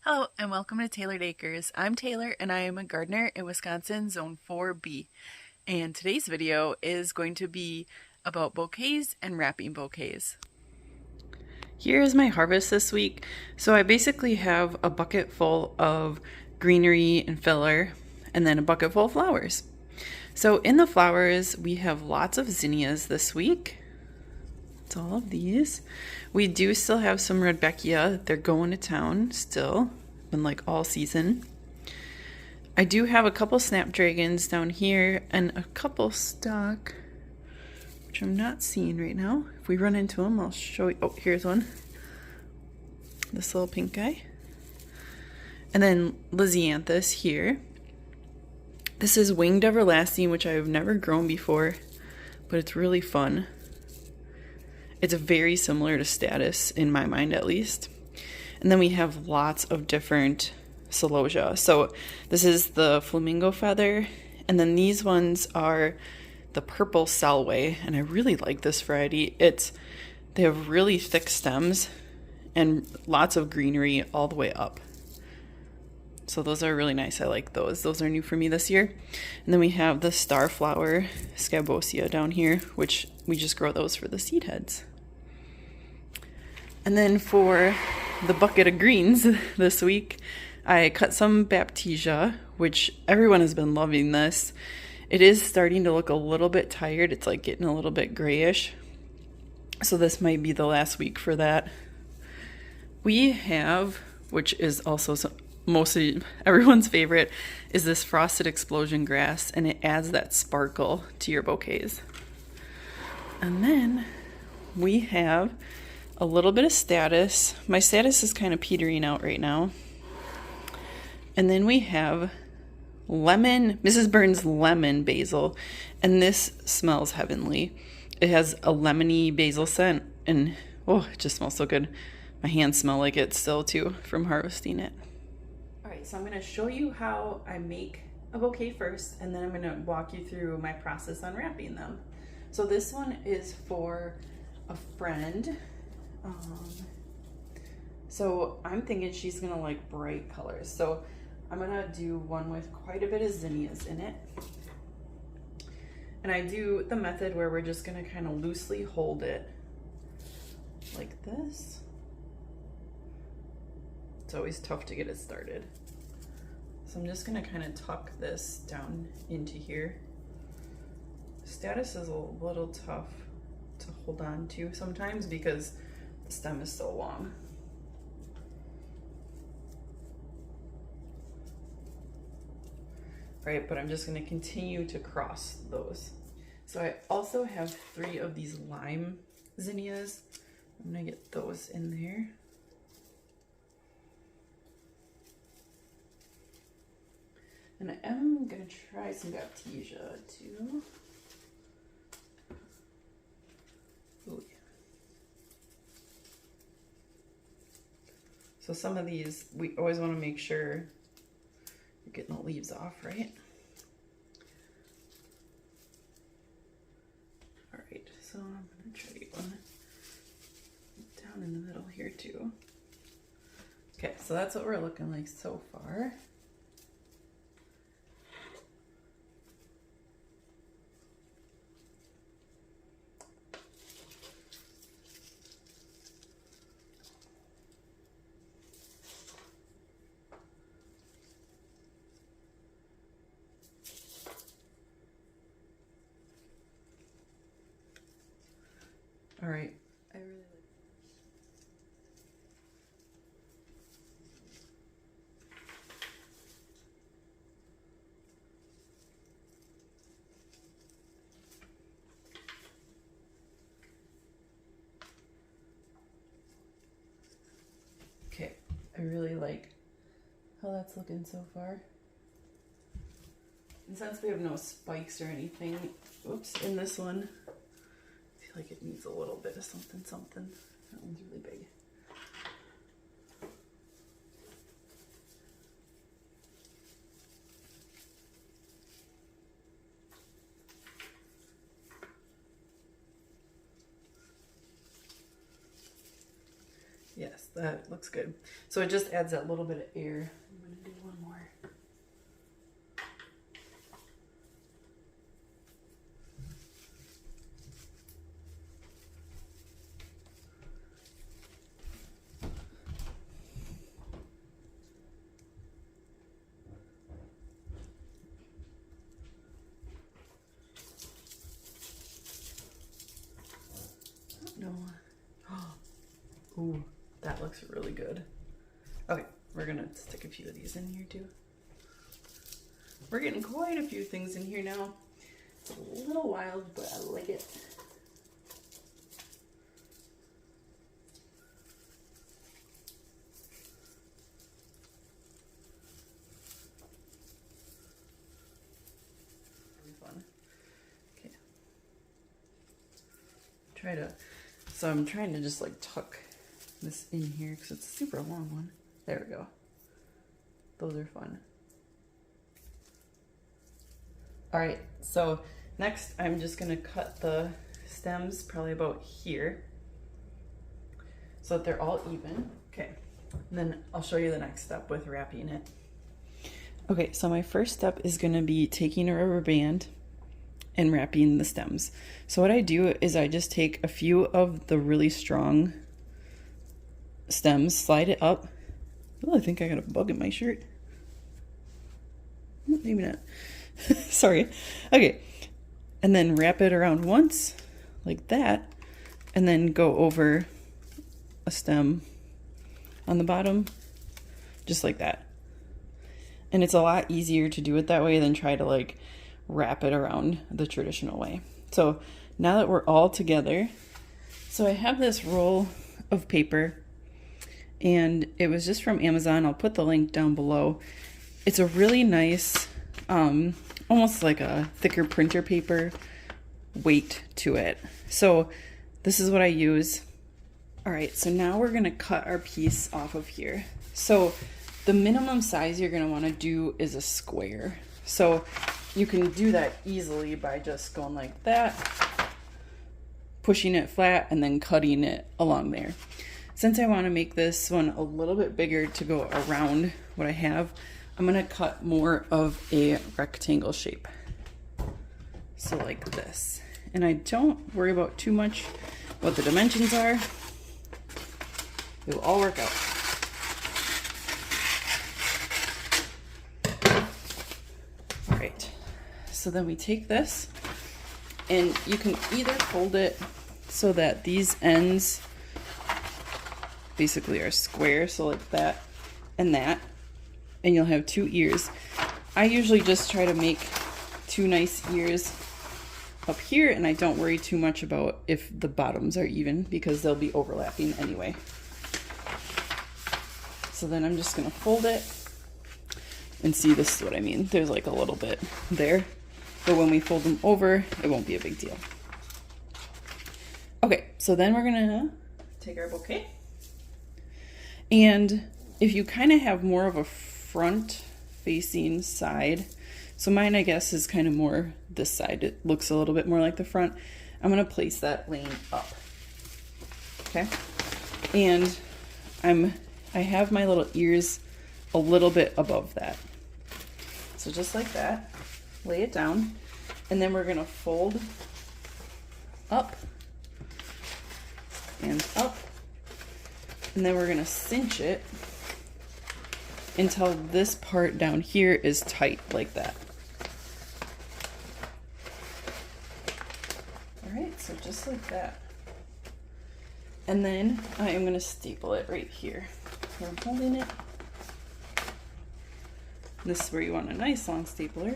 Hello and welcome to Tailored Acres. I'm Taylor and I am a gardener in Wisconsin Zone 4B. And today's video is going to be about bouquets and wrapping bouquets. Here is my harvest this week. So I basically have a bucket full of greenery and filler and then a bucket full of flowers. So in the flowers we have lots of zinnias this week. It's all of these. We do still have some Rudbeckia. They're going to town still, been like all season. I do have a couple snapdragons down here and a couple stock, which I'm not seeing right now. If we run into them, I'll show you. Oh, here's one. This little pink guy. And then Lysianthus here. This is Winged Everlasting, which I've never grown before, but it's really fun. It's very similar to Status in my mind, at least. And then we have lots of different celosia. So this is the flamingo feather, and then these ones are the purple Selway, and I really like this variety. They have really thick stems and lots of greenery all the way up. So those are really nice. I like those. Those are new for me this year. And then we have the starflower scabosia down here, which we just grow those for the seed heads. And then for the bucket of greens this week, I cut some Baptisia, which everyone has been loving this. It is starting to look a little bit tired. It's like getting a little bit grayish. So this might be the last week for that. We have, which is also mostly everyone's favorite, is this frosted explosion grass, and it adds that sparkle to your bouquets. And then we have a little bit of Status. My Status is kind of petering out right now. And then we have Mrs. Burns lemon basil, and this smells heavenly. It has a lemony basil scent, and oh, it just smells so good. My hands smell like it still too from harvesting it. All right, so I'm going to show you how I make a bouquet first, and then I'm going to walk you through my process on wrapping them. So this one is for a friend. So I'm thinking she's gonna like bright colors. So I'm gonna do one with quite a bit of zinnias in it. And I do the method where we're just gonna kind of loosely hold it like this. It's always tough to get it started. So I'm just gonna kind of tuck this down into here. Status is a little tough to hold on to sometimes because the stem is so long. Right, but I'm just going to continue to cross those. So I also have 3 of these lime zinnias. I'm going to get those in there. And I am going to try some Baptisia too. Ooh, yeah. So some of these, we always want to make sure you're getting the leaves off, right? All right, so I'm going to try to get one down in the middle here too. Okay, so that's what we're looking like so far. All right, I really like. Okay, I really like how that's looking so far. And since we have no spikes or anything, oops, in this one, I feel like it needs a little bit of something. That one's really big. Yes, That looks good. So it just adds that little bit of air. I'm gonna do one more. No. Ooh, that looks really good. Okay, we're gonna stick a few of these in here too. We're getting quite a few things in here now. It's a little wild, but I like it. Really fun. Okay. So I'm trying to just like tuck this in here because it's a super long one. There we go. Those are fun. All right, so next I'm just gonna cut the stems probably about here so that they're all even. Okay, and then I'll show you the next step with wrapping it. Okay, so my first step is gonna be taking a rubber band and wrapping the stems. So what I do is I just take a few of the really strong stems, slide it up. Oh, I think I got a bug in my shirt. Maybe not. Sorry. Okay. And then wrap it around once, like that, and then go over a stem on the bottom, just like that. And it's a lot easier to do it that way than try to like wrap it around the traditional way. So now that we're all together, so I have this roll of paper and it was just from Amazon. I'll put the link down below. It's a really nice, almost like a thicker printer paper weight to it. So this is what I use. All right, so now we're gonna cut our piece off of here. So the minimum size you're gonna wanna do is a square. So you can do that easily by just going like that, pushing it flat, and then cutting it along there. Since I wanna make this one a little bit bigger to go around what I have, I'm gonna cut more of a rectangle shape. So like this. And I don't worry about too much what the dimensions are. It will all work out. All right, so then we take this and you can either fold it so that these ends basically are square, so like that and that, and you'll have two ears. I usually just try to make two nice ears up here, and I don't worry too much about if the bottoms are even because they'll be overlapping anyway. So then I'm just gonna fold it and see, this is what I mean. There's like a little bit there, but when we fold them over, it won't be a big deal. Okay, so then we're gonna take our bouquet. And if you kind of have more of a front facing side, so mine I guess is kind of more this side, it looks a little bit more like the front, I'm gonna place that laying up. Okay, and I have my little ears a little bit above that, so just like that, lay it down, and then we're gonna fold up and up, and then we're gonna cinch it until this part down here is tight like that. All right, so just like that. And then I am gonna staple it right here. So I'm holding it. This is where you want a nice long stapler.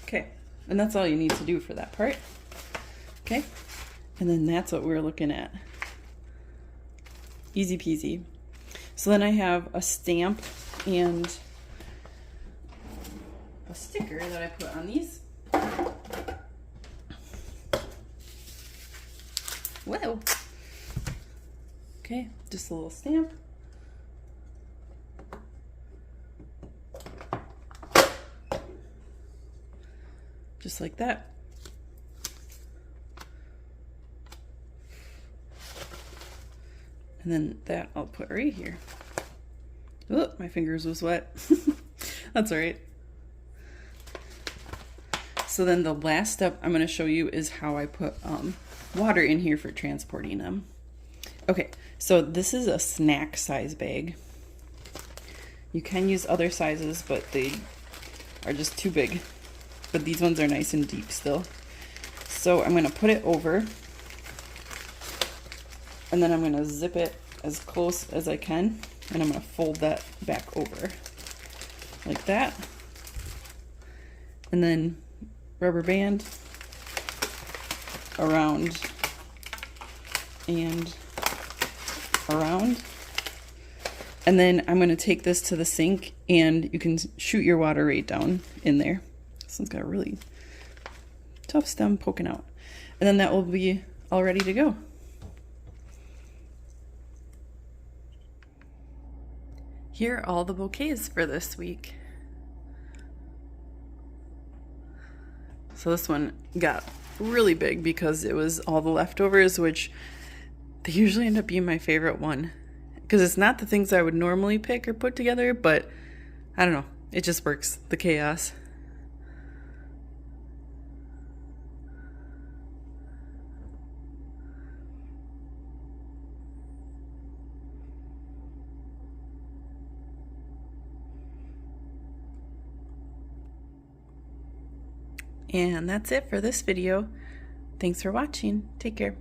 Okay, and that's all you need to do for that part. Okay, and then that's what we're looking at. Easy peasy. So then I have a stamp and a sticker that I put on these. Whoa. Okay, just a little stamp. Just like that. And then that I'll put right here. Oh, my fingers was wet. That's all right. So then the last step I'm going to show you is how I put water in here for transporting them. Okay, so this is a snack size bag. You can use other sizes, but they are just too big. But these ones are nice and deep still. So I'm going to put it over, and then I'm going to zip it as close as I can, and I'm going to fold that back over like that. And then rubber band around and around. And then I'm going to take this to the sink, and you can shoot your water right down in there. This one's got a really tough stem poking out. And then that will be all ready to go. Here are all the bouquets for this week. So this one got really big because it was all the leftovers, which they usually end up being my favorite one. Because it's not the things I would normally pick or put together, but I don't know. It just works. The chaos. And that's it for this video. Thanks for watching. Take care.